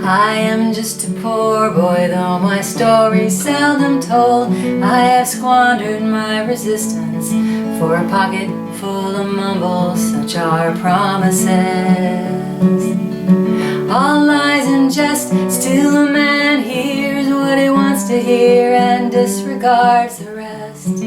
I am just a poor boy, though my story's seldom told. I have squandered my resistance for a pocket full of mumbles, such are promises. All lies and jest, still a man hears what he wants to hear and disregards the rest.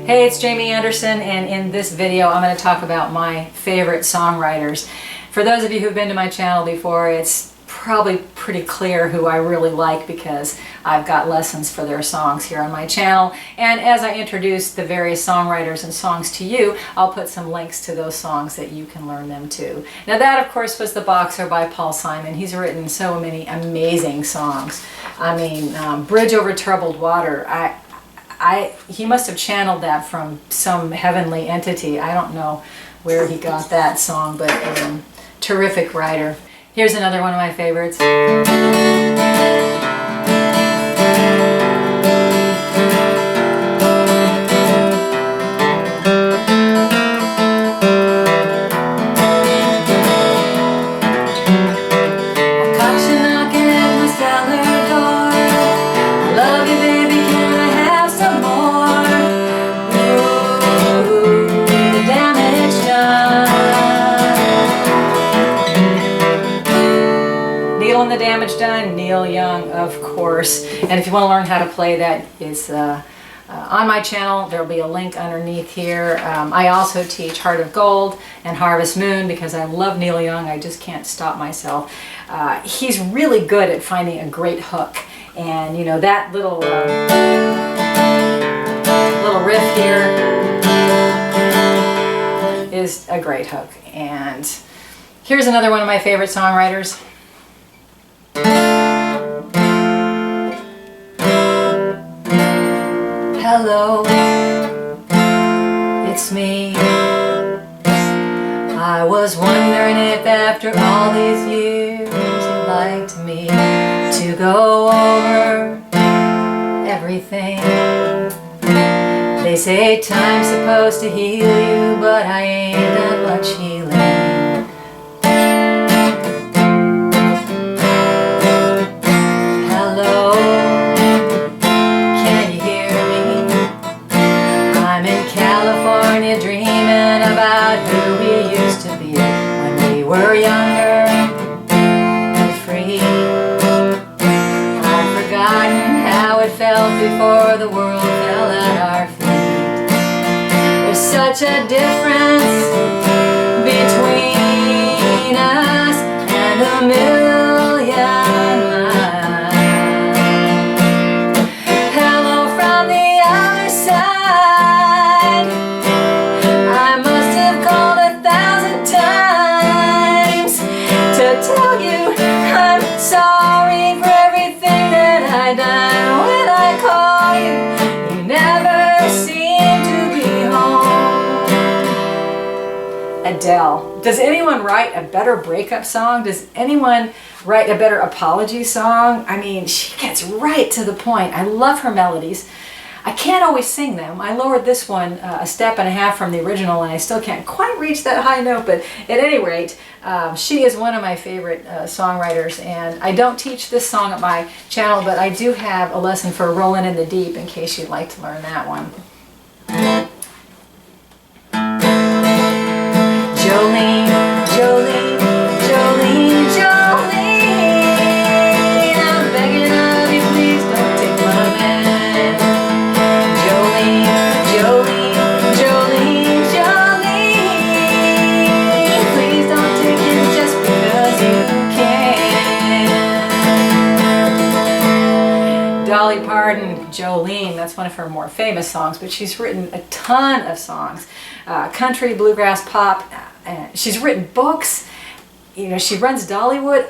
Hey, it's Jamie Anderson, and in this video I'm going to talk about my favorite songwriters. For those of you who've been to my channel before, it's probably pretty clear who I really like because I've got lessons for their songs here on my channel. And as I introduce the various songwriters and songs to you, I'll put some links to those songs that you can learn them too. Now that, of course, was The Boxer by Paul Simon. He's written so many amazing songs. I mean, Bridge Over Troubled Water. He must have channeled that from some heavenly entity. I don't know where he got that song, but terrific writer. Here's another one of my favorites. The Damage Done, Neil Young, of course. And if you want to learn how to play that, it's on my channel. There'll be a link underneath here. I also teach Heart of Gold and Harvest Moon because I love Neil Young. I just can't stop myself. He's really good at finding a great hook, and you know that little riff here is a great hook. And here's another one of my favorite songwriters. Hello, it's me. I was wondering if after all these years you'd like me to go over everything. They say time's supposed to heal you, but I ain't done much healing. Dreaming about who we used to be when we were younger and free. I've forgotten how it felt before the world fell at our feet. There's such a difference between us and a million miles. Hello from the other side. Tell you I'm sorry for everything that I done. When I call you, you never seem to be home. Adele. Does anyone write a better breakup song? Does anyone write a better apology song? I mean, she gets right to the point. I love her melodies. I can't always sing them. I lowered this one a step and a half from the original, and I still can't quite reach that high note, but at any rate, she is one of my favorite songwriters, and I don't teach this song at my channel, but I do have a lesson for Rollin in the Deep in case you'd like to learn that one. Jolene, Jolene, Jolene, Jolene, I'm begging of you, please don't take my man. Jolene, Jolene, Jolene, please don't take it just because you can. Dolly Parton, Jolene, that's one of her more famous songs, but she's written a ton of songs. Country, bluegrass, pop. She's written books. You know, she runs Dollywood.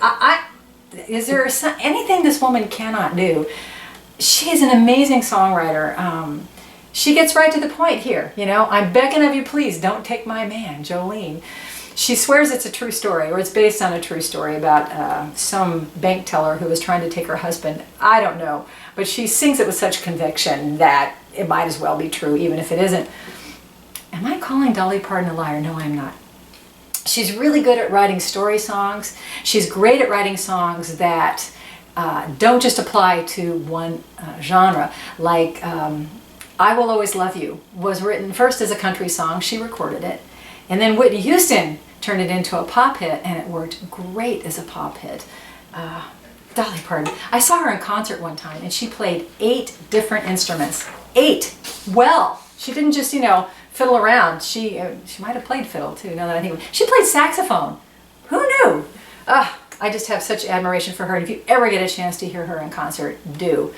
Is there anything this woman cannot do? She's an amazing songwriter. She gets right to the point here, you know. I'm begging of you, please don't take my man, Jolene. She swears it's a true story, or it's based on a true story about some bank teller who was trying to take her husband. I don't know, but she sings it with such conviction that it might as well be true, even if it isn't. Am I calling Dolly Parton a liar? No, I'm not. She's really good at writing story songs. She's great at writing songs that don't just apply to one genre. Like I Will Always Love You was written first as a country song. She recorded it. And then Whitney Houston turned it into a pop hit, and it worked great as a pop hit. Dolly Parton. I saw her in concert one time, and she played 8 different instruments. 8! Well, she didn't just, fiddle around. She might have played fiddle too, now that I think of it. She played saxophone. Who knew? I just have such admiration for her, and if you ever get a chance to hear her in concert, do.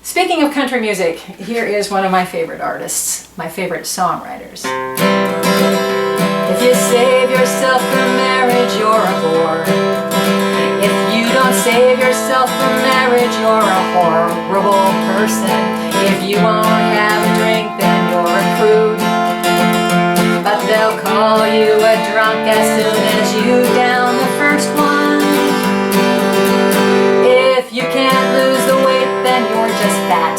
Speaking of country music, here is one of my favorite artists, my favorite songwriters. If you save yourself from marriage, you're a whore. If you don't save yourself from marriage, you're a horrible person. If you won't have a drink, then you're a prude. But they'll call you a drunk as soon as you down the first one. If you can't lose the weight, then you're just fat.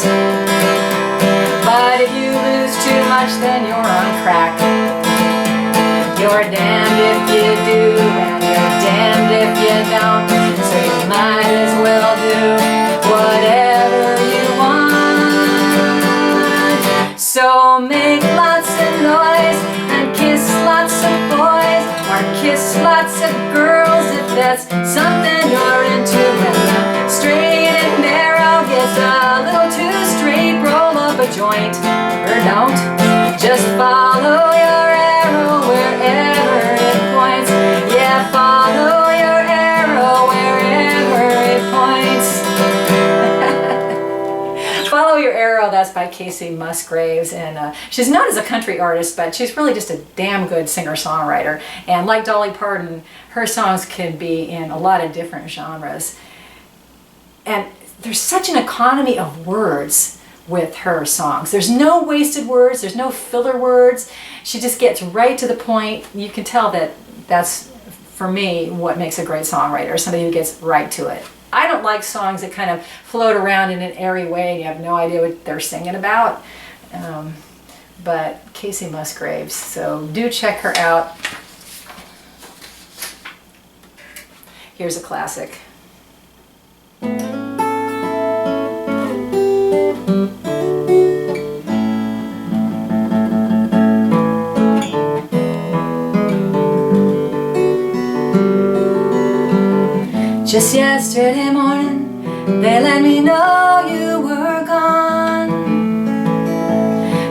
But if you lose too much, then you're on crack. You're damned if you do, and you're damned if you don't. So you might as well do whatever you want. So make lots of noise and kiss lots of boys, or kiss lots of girls if that's something you're into. When the straight and narrow gets a little too straight, roll up a joint, or don't. Just follow your arrow wherever it points. Yeah, follow your arrow wherever it points. Follow Your Arrow, that's by Kacey Musgraves, and she's known as a country artist, but she's really just a damn good singer-songwriter. And like Dolly Parton, her songs can be in a lot of different genres. And there's such an economy of words with her songs. There's no wasted words, there's no filler words. She just gets right to the point. You can tell that that's, for me, what makes a great songwriter, somebody who gets right to it. I don't like songs that kind of float around in an airy way and you have no idea what they're singing about. But Kacey Musgraves, so do check her out. Here's a classic. Just yesterday morning, they let me know you were gone.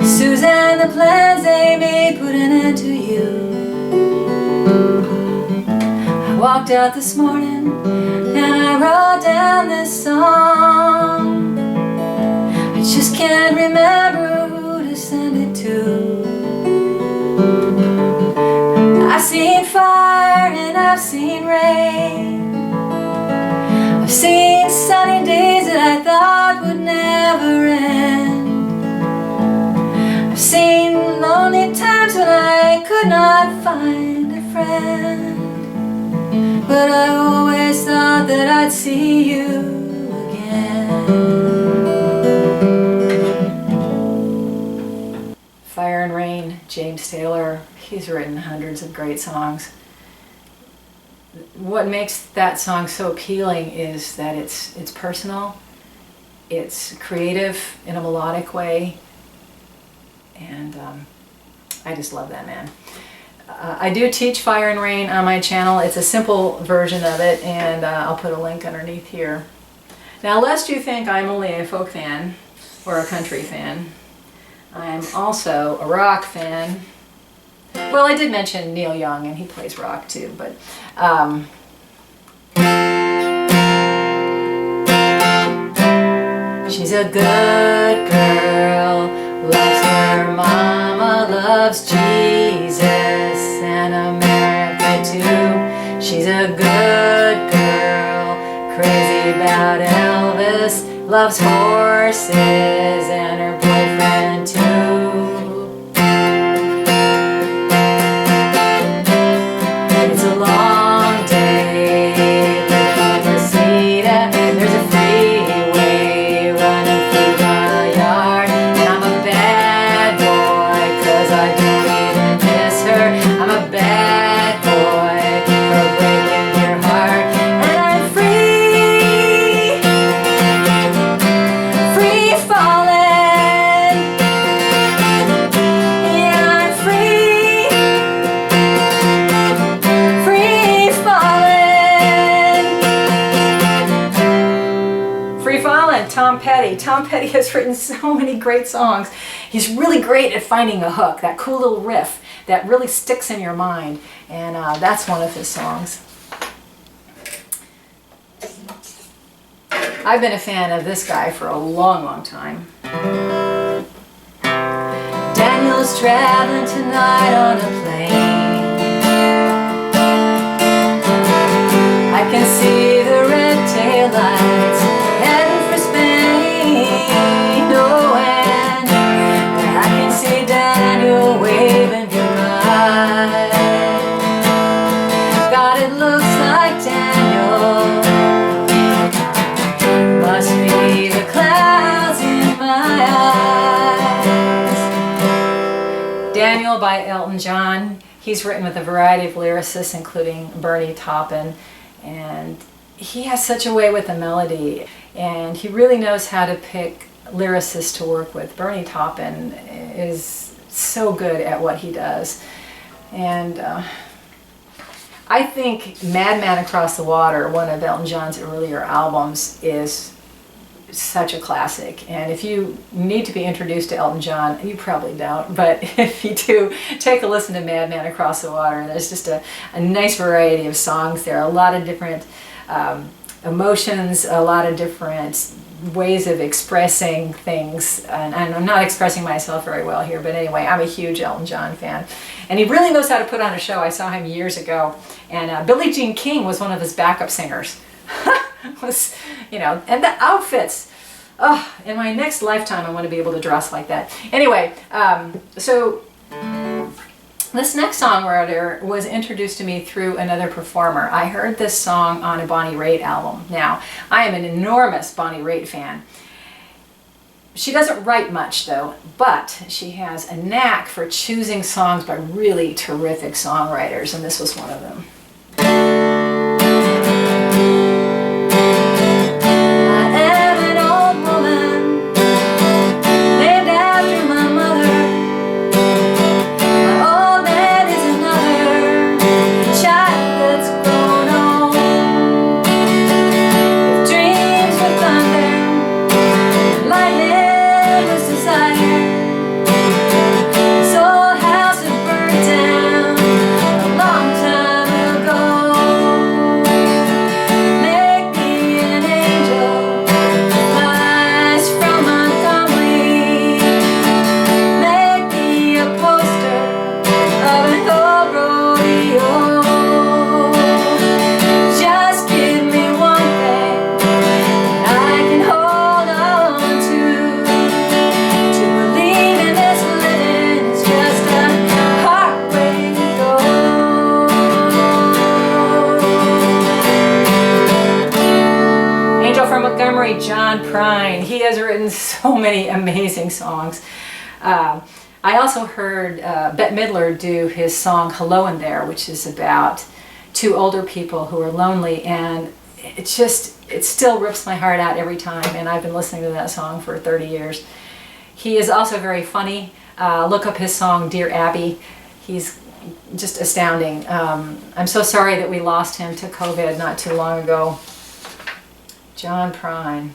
Susan, the plans they made put an end to you. I walked out this morning and I wrote down this song. I just can't remember who to send it to. I've seen fire and I've seen rain. I've seen sunny days that I thought would never end. I've seen lonely times when I could not find a friend. But I always thought that I'd see you again. Fire and Rain, James Taylor. He's written hundreds of great songs. What makes that song so appealing is that it's personal, it's creative in a melodic way, and I just love that man. I do teach Fire and Rain on my channel. It's a simple version of it, and I'll put a link underneath here. Now, lest you think I'm only a folk fan or a country fan, I'm also a rock fan. Well, I did mention Neil Young, and he plays rock too, but she's a good girl, loves her mama, loves Jesus and America too. She's a good girl, crazy about Elvis, loves horses and her boyfriend too. It's a long day living in Reseda. There's a freeway running through my yard, and I'm a bad boy 'cause I don't even miss her. I'm a bad Tom Petty. Tom Petty has written so many great songs. He's really great at finding a hook, that cool little riff that really sticks in your mind. And that's one of his songs. I've been a fan of this guy for a long, long time. Daniel's traveling tonight on a plane. I can see the red tail lights heading for Spain. Oh, and I can see Daniel waving goodbye. God, it looks like Daniel must be the clouds in my eyes. Daniel by Elton John. He's written with a variety of lyricists, including Brandi Carlile, and he has such a way with the melody, and he really knows how to pick lyricists to work with. Brandi Carlile is so good at what he does, and I think Madman Across the Water, one of Elton John's earlier albums, is such a classic. And if you need to be introduced to Elton John, you probably don't, but if you do, take a listen to Madman Across the Water. And there's just a nice variety of songs there, a lot of different emotions, a lot of different ways of expressing things. And I'm not expressing myself very well here, but anyway, I'm a huge Elton John fan. And he really knows how to put on a show. I saw him years ago, and Billie Jean King was one of his backup singers. Was, you know, and the outfits. Oh, in my next lifetime, I want to be able to dress like that. Anyway, so this next songwriter was introduced to me through another performer. I heard this song on a Bonnie Raitt album. Now, I am an enormous Bonnie Raitt fan. She doesn't write much though, but she has a knack for choosing songs by really terrific songwriters, and this was one of them. Montgomery, Prine. He has written so many amazing songs. I also heard Bette Midler do his song Hello in There, which is about two older people who are lonely, and it still rips my heart out every time, and I've been listening to that song for 30 years. He is also very funny. Look up his song Dear Abby. He's just astounding. I'm so sorry that we lost him to COVID not too long ago. Prine.